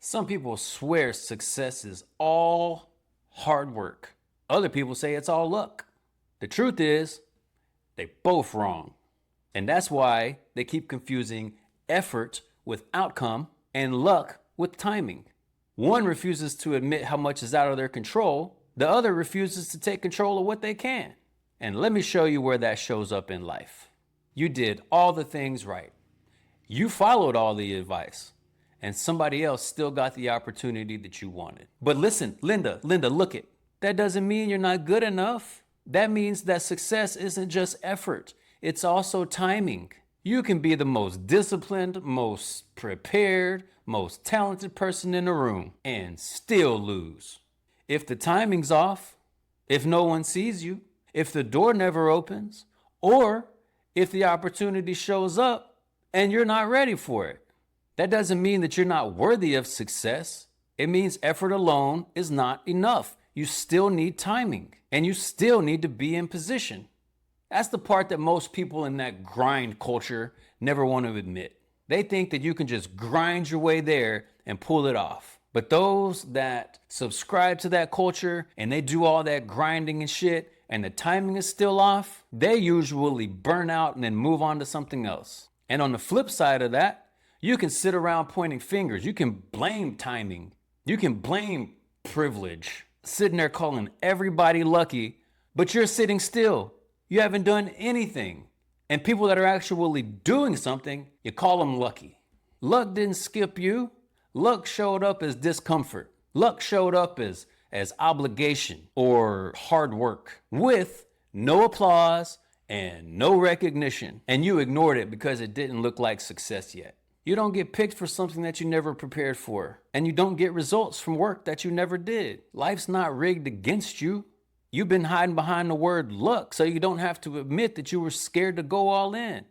Some people swear success is all hard work. Other people say it's all luck. The truth is, they're both wrong. And that's why they keep confusing effort with outcome and luck with timing. One refuses to admit how much is out of their control. The other refuses to take control of what they can. And let me show you where that shows up in life. You did all the things right. You followed all the advice. And somebody else still got the opportunity that you wanted. But listen, Linda, look it. That doesn't mean you're not good enough. That means that success isn't just effort. It's also timing. You can be the most disciplined, most prepared, most talented person in the room and still lose. If the timing's off, if no one sees you, if the door never opens, or if the opportunity shows up and you're not ready for it. That doesn't mean that you're not worthy of success. It means effort alone is not enough. You still need timing and you still need to be in position. That's the part that most people in that grind culture never want to admit. They think that you can just grind your way there and pull it off. But those that subscribe to that culture and they do all that grinding and shit and the timing is still off, they usually burn out and then move on to something else. And on the flip side of that, you can sit around pointing fingers. You can blame timing. You can blame privilege. Sitting there calling everybody lucky, but you're sitting still. You haven't done anything. And people that are actually doing something, you call them lucky. Luck didn't skip you. Luck showed up as discomfort. Luck showed up as obligation or hard work with no applause and no recognition. And you ignored it because it didn't look like success yet. You don't get picked for something that you never prepared for. And you don't get results from work that you never did. Life's not rigged against you. You've been hiding behind the word luck so you don't have to admit that you were scared to go all in.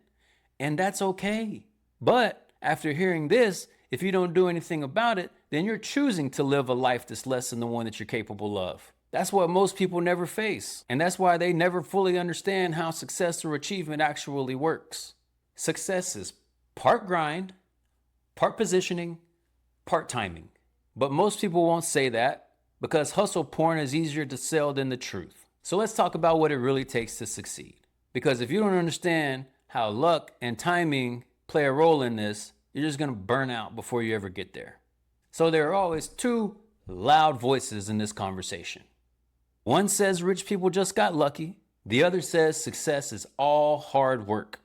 And that's okay. But after hearing this, if you don't do anything about it, then you're choosing to live a life that's less than the one that you're capable of. That's what most people never face. And that's why they never fully understand how success or achievement actually works. Success is part grind, part positioning, part timing. But most people won't say that because hustle porn is easier to sell than the truth. So let's talk about what it really takes to succeed. Because if you don't understand how luck and timing play a role in this, you're just going to burn out before you ever get there. So there are always two loud voices in this conversation. One says rich people just got lucky. The other says success is all hard work.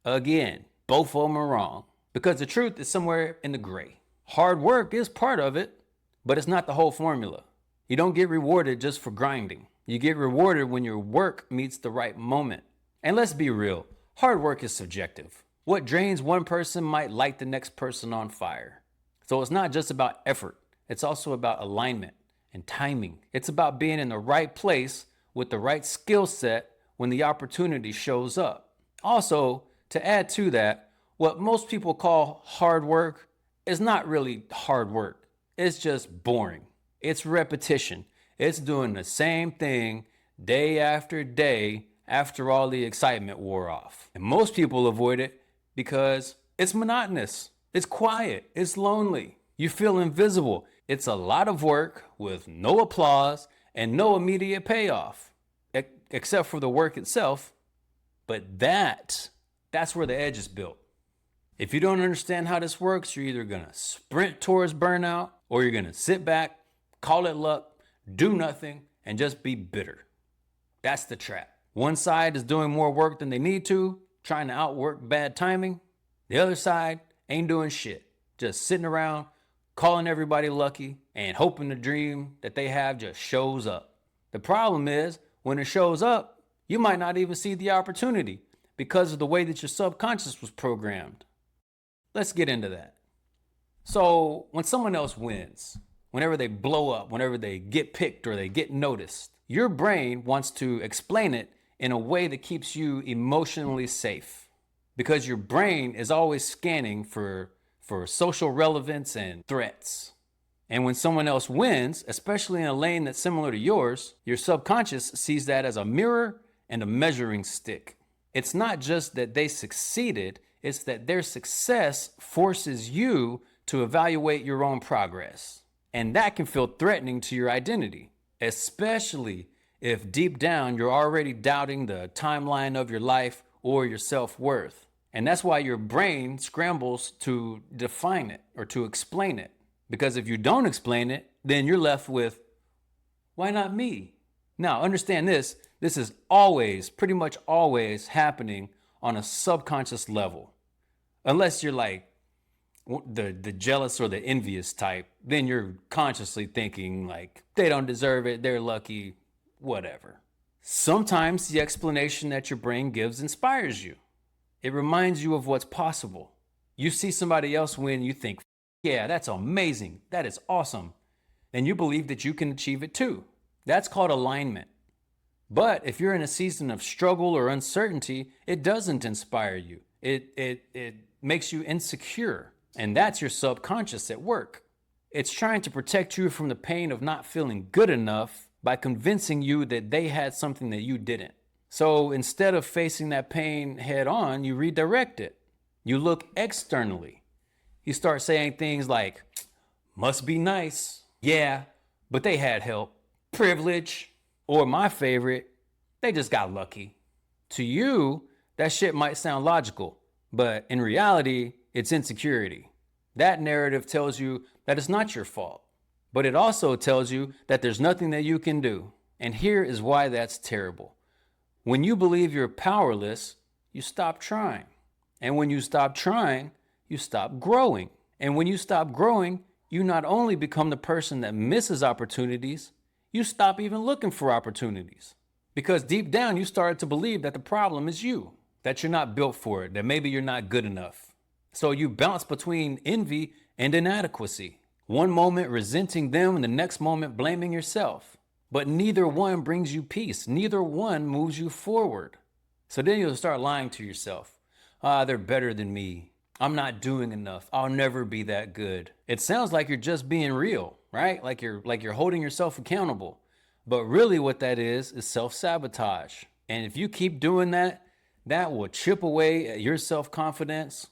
Again, both of them are wrong. Because the truth is somewhere in the gray. Hard work is part of it, but it's not the whole formula. You don't get rewarded just for grinding. You get rewarded when your work meets the right moment. And let's be real, hard work is subjective. What drains one person might light the next person on fire. So it's not just about effort. It's also about alignment and timing. It's about being in the right place with the right skill set when the opportunity shows up. Also, to add to that, what most people call hard work is not really hard work. It's just boring. It's repetition. It's doing the same thing day after day after all the excitement wore off. And most people avoid it because it's monotonous. It's quiet. It's lonely. You feel invisible. It's a lot of work with no applause and no immediate payoff, except for the work itself. But that's where the edge is built. If you don't understand how this works, you're either going to sprint towards burnout or you're going to sit back, call it luck, do nothing, and just be bitter. That's the trap. One side is doing more work than they need to, trying to outwork bad timing. The other side ain't doing shit, just sitting around, calling everybody lucky and hoping the dream that they have just shows up. The problem is when it shows up, you might not even see the opportunity because of the way that your subconscious was programmed. Let's get into that. So when someone else wins, whenever they blow up, whenever they get picked or they get noticed, your brain wants to explain it in a way that keeps you emotionally safe because your brain is always scanning for social relevance and threats. And when someone else wins, especially in a lane that's similar to yours, your subconscious sees that as a mirror and a measuring stick. It's not just that they succeeded, it's that their success forces you to evaluate your own progress. And that can feel threatening to your identity, especially if deep down you're already doubting the timeline of your life or your self-worth. And that's why your brain scrambles to define it or to explain it. Because if you don't explain it, then you're left with, why not me? Now, understand this is always, pretty much always happening on a subconscious level. Unless you're like the jealous or the envious type, then you're consciously thinking like, they don't deserve it, they're lucky, whatever. Sometimes the explanation that your brain gives inspires you. It reminds you of what's possible. You see somebody else win, you think, yeah, that's amazing, that is awesome. And you believe that you can achieve it too. That's called alignment. But if you're in a season of struggle or uncertainty, it doesn't inspire you. It makes you insecure. And that's your subconscious at work. It's trying to protect you from the pain of not feeling good enough by convincing you that they had something that you didn't. So instead of facing that pain head on, you redirect it. You look externally. You start saying things like, must be nice. Yeah, but they had help. Privilege. Or my favorite, they just got lucky. To you, that shit might sound logical, but in reality, it's insecurity. That narrative tells you that it's not your fault, but it also tells you that there's nothing that you can do. And here is why that's terrible. When you believe you're powerless, you stop trying. And when you stop trying, you stop growing. And when you stop growing, you not only become the person that misses opportunities, you stop even looking for opportunities. Because deep down, you started to believe that the problem is you, that you're not built for it, that maybe you're not good enough. So you bounce between envy and inadequacy. One moment resenting them and the next moment blaming yourself. But neither one brings you peace. Neither one moves you forward. So then you'll start lying to yourself. They're better than me. I'm not doing enough. I'll never be that good. It sounds like you're just being real, right? Like you're holding yourself accountable. But really what that is self-sabotage. And if you keep doing that, that will chip away at your self-confidence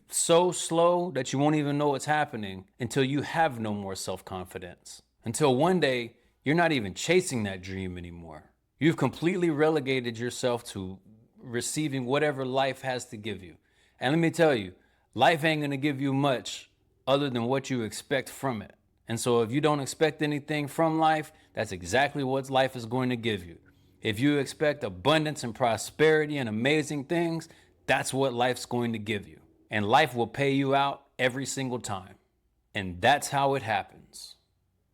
so slow that you won't even know what's happening until you have no more self-confidence. Until one day, you're not even chasing that dream anymore. You've completely relegated yourself to receiving whatever life has to give you. And let me tell you, life ain't gonna give you much other than what you expect from it. And so if you don't expect anything from life, that's exactly what life is going to give you. If you expect abundance and prosperity and amazing things, that's what life's going to give you. And life will pay you out every single time. And that's how it happens.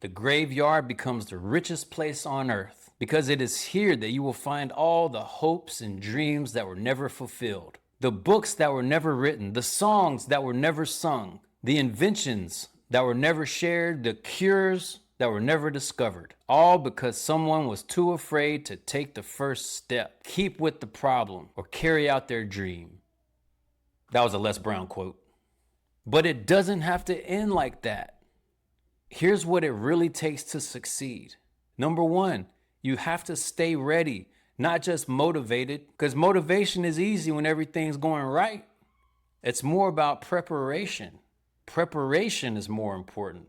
The graveyard becomes the richest place on earth because it is here that you will find all the hopes and dreams that were never fulfilled. The books that were never written, the songs that were never sung, the inventions that were never shared, the cures that were never discovered, all because someone was too afraid to take the first step, keep with the problem, or carry out their dream. That was a Les Brown quote. But it doesn't have to end like that. Here's what it really takes to succeed. Number one, you have to stay ready, not just motivated, because motivation is easy when everything's going right. It's more about preparation. Preparation is more important,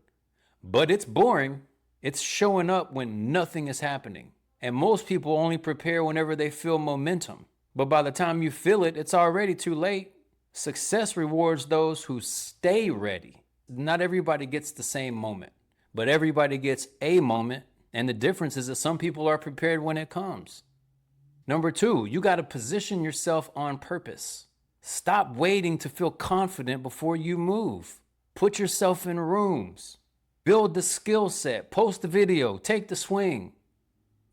but it's boring. It's showing up when nothing is happening. And most people only prepare whenever they feel momentum. But by the time you feel it, it's already too late. Success rewards those who stay ready. Not everybody gets the same moment, but everybody gets a moment. And the difference is that some people are prepared when it comes. Number two, you got to position yourself on purpose. Stop waiting to feel confident before you move. Put yourself in rooms. Build the skill set. Post the video. Take the swing.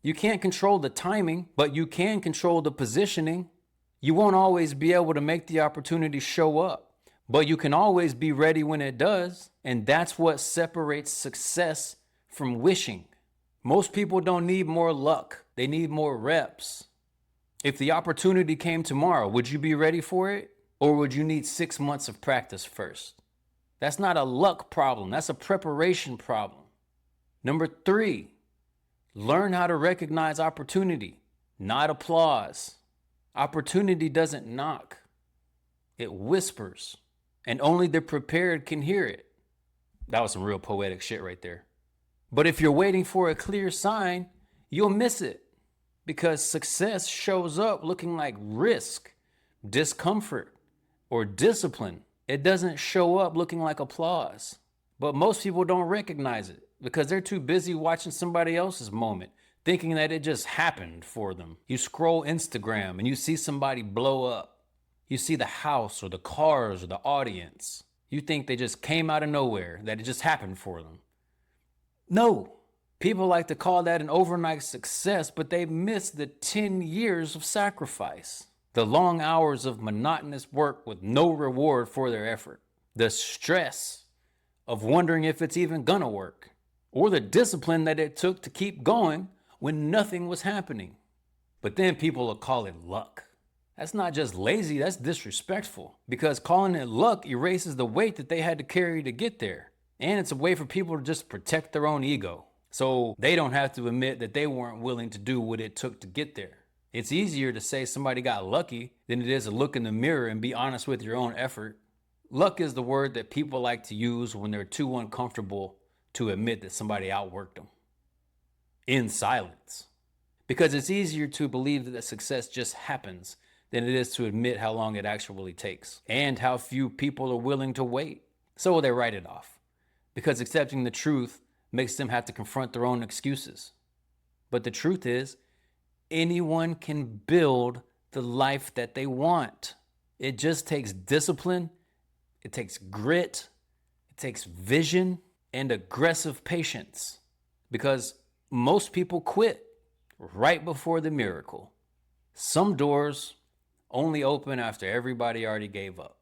You can't control the timing, but you can control the positioning. You won't always be able to make the opportunity show up, but you can always be ready when it does. And that's what separates success from wishing. Most people don't need more luck. They need more reps. If the opportunity came tomorrow, would you be ready for it? Or would you need 6 months of practice first? That's not a luck problem. That's a preparation problem. Number three, learn how to recognize opportunity, not applause. Opportunity doesn't knock. It whispers. and only the prepared can hear it. That was some real poetic shit right there. But if you're waiting for a clear sign, you'll miss it, because success shows up looking like risk, discomfort, or discipline. It doesn't show up looking like applause. But most people don't recognize it because they're too busy watching somebody else's moment, thinking that it just happened for them. You scroll Instagram and you see somebody blow up. You see the house or the cars or the audience. You think they just came out of nowhere, that it just happened for them. No, people like to call that an overnight success, but they miss the 10 years of sacrifice, the long hours of monotonous work with no reward for their effort, the stress of wondering if it's even gonna work, or the discipline that it took to keep going when nothing was happening. But then people will call it luck. That's not just lazy, that's disrespectful, because calling it luck erases the weight that they had to carry to get there. And it's a way for people to just protect their own ego, so they don't have to admit that they weren't willing to do what it took to get there. It's easier to say somebody got lucky than it is to look in the mirror and be honest with your own effort. Luck is the word that people like to use when they're too uncomfortable to admit that somebody outworked them. In silence. Because it's easier to believe that success just happens than it is to admit how long it actually takes and how few people are willing to wait. So they write it off, because accepting the truth makes them have to confront their own excuses. But the truth is, anyone can build the life that they want. It just takes discipline, it takes grit, it takes vision, and aggressive patience. Because most people quit right before the miracle. Some doors only open after everybody already gave up.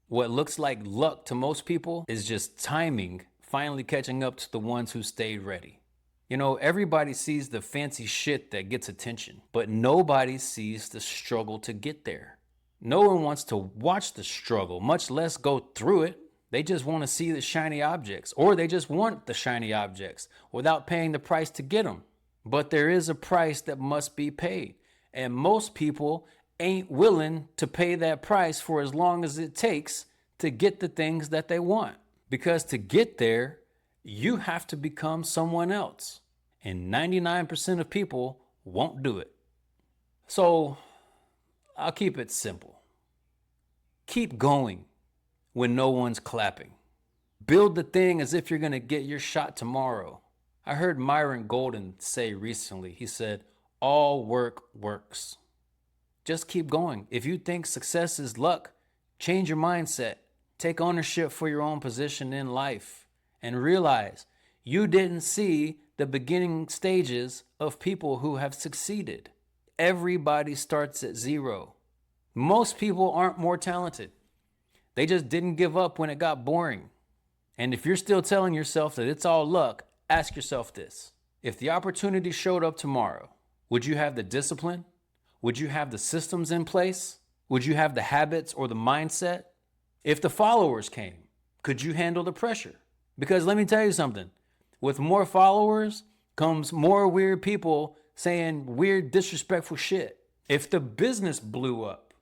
What looks like luck to most people is just timing finally catching up to the ones who stayed ready. You know, everybody sees the fancy shit that gets attention, but nobody sees the struggle to get there. No one wants to watch the struggle, much less go through it. They just want to see the shiny objects, or they just want the shiny objects without paying the price to get them. But there is a price that must be paid, and most people ain't willing to pay that price for as long as it takes to get the things that they want. Because to get there, you have to become someone else. And 99% of people won't do it. So I'll keep it simple. Keep going when no one's clapping. Build the thing as if you're going to get your shot tomorrow. I heard Myron Golden say recently, he said, all work works. Just keep going. If you think success is luck, change your mindset. Take ownership for your own position in life and realize you didn't see the beginning stages of people who have succeeded. Everybody starts at zero. Most people aren't more talented. They just didn't give up when it got boring. And if you're still telling yourself that it's all luck, ask yourself this. If the opportunity showed up tomorrow, would you have the discipline? Would you have the systems in place? Would you have the habits or the mindset? If the followers came, could you handle the pressure? Because let me tell you something, with more followers comes more weird people saying weird, disrespectful shit. If the business blew up,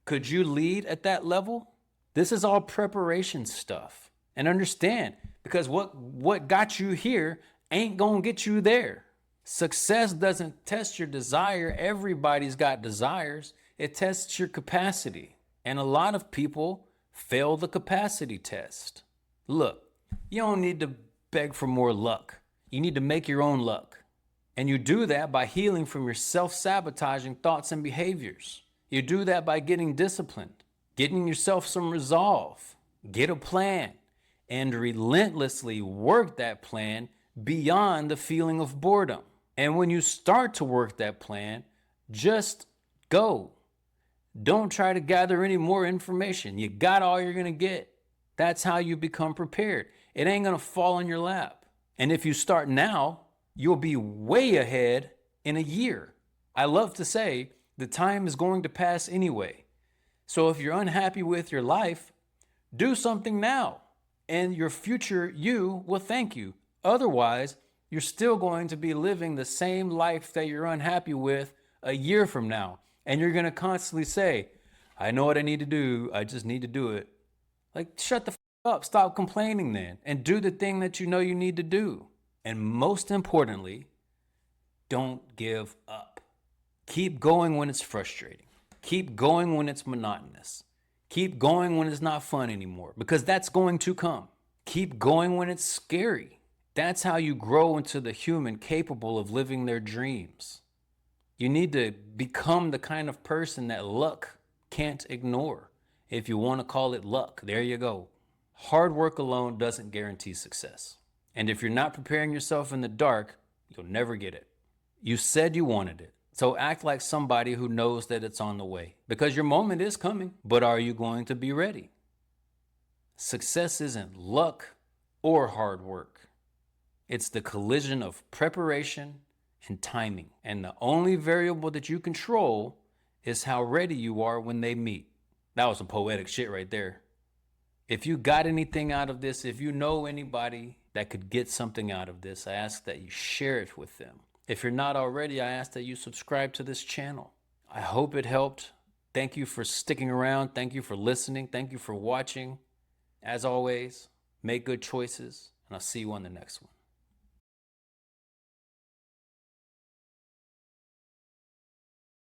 could you lead at that level? This is all preparation stuff. And understand, because what got you here ain't gonna get you there. Success doesn't test your desire. Everybody's got desires. It tests your capacity. And a lot of people fail the capacity test. Look, you don't need to beg for more luck. You need to make your own luck. And you do that by healing from your self-sabotaging thoughts and behaviors. You do that by getting disciplined, getting yourself some resolve, get a plan, and relentlessly work that plan beyond the feeling of boredom. And when you start to work that plan, just go. Don't try to gather any more information. You got all you're going to get. That's how you become prepared. It ain't going to fall in your lap. And if you start now, you'll be way ahead in a year. I love to say the time is going to pass anyway. So if you're unhappy with your life, do something now, and your future you will thank you. Otherwise, you're still going to be living the same life that you're unhappy with a year from now. And you're going to constantly say, I know what I need to do. I just need to do it. Like, shut the up. Stop complaining then and do the thing that you know you need to do. And most importantly, don't give up. Keep going when it's frustrating. Keep going when it's monotonous. Keep going when it's not fun anymore, because that's going to come. Keep going when it's scary. That's how you grow into the human capable of living their dreams. You need to become the kind of person that luck can't ignore. If you want to call it luck, there you go. Hard work alone doesn't guarantee success. And if you're not preparing yourself in the dark, you'll never get it. You said you wanted it. So act like somebody who knows that it's on the way, because your moment is coming. But are you going to be ready? Success isn't luck or hard work. It's the collision of preparation and timing. And the only variable that you control is how ready you are when they meet. That was some poetic shit right there. If you got anything out of this, if you know anybody that could get something out of this, I ask that you share it with them. If you're not already, I ask that you subscribe to this channel. I hope it helped. Thank you for sticking around. Thank you for listening. Thank you for watching. As always, make good choices, and I'll see you on the next one.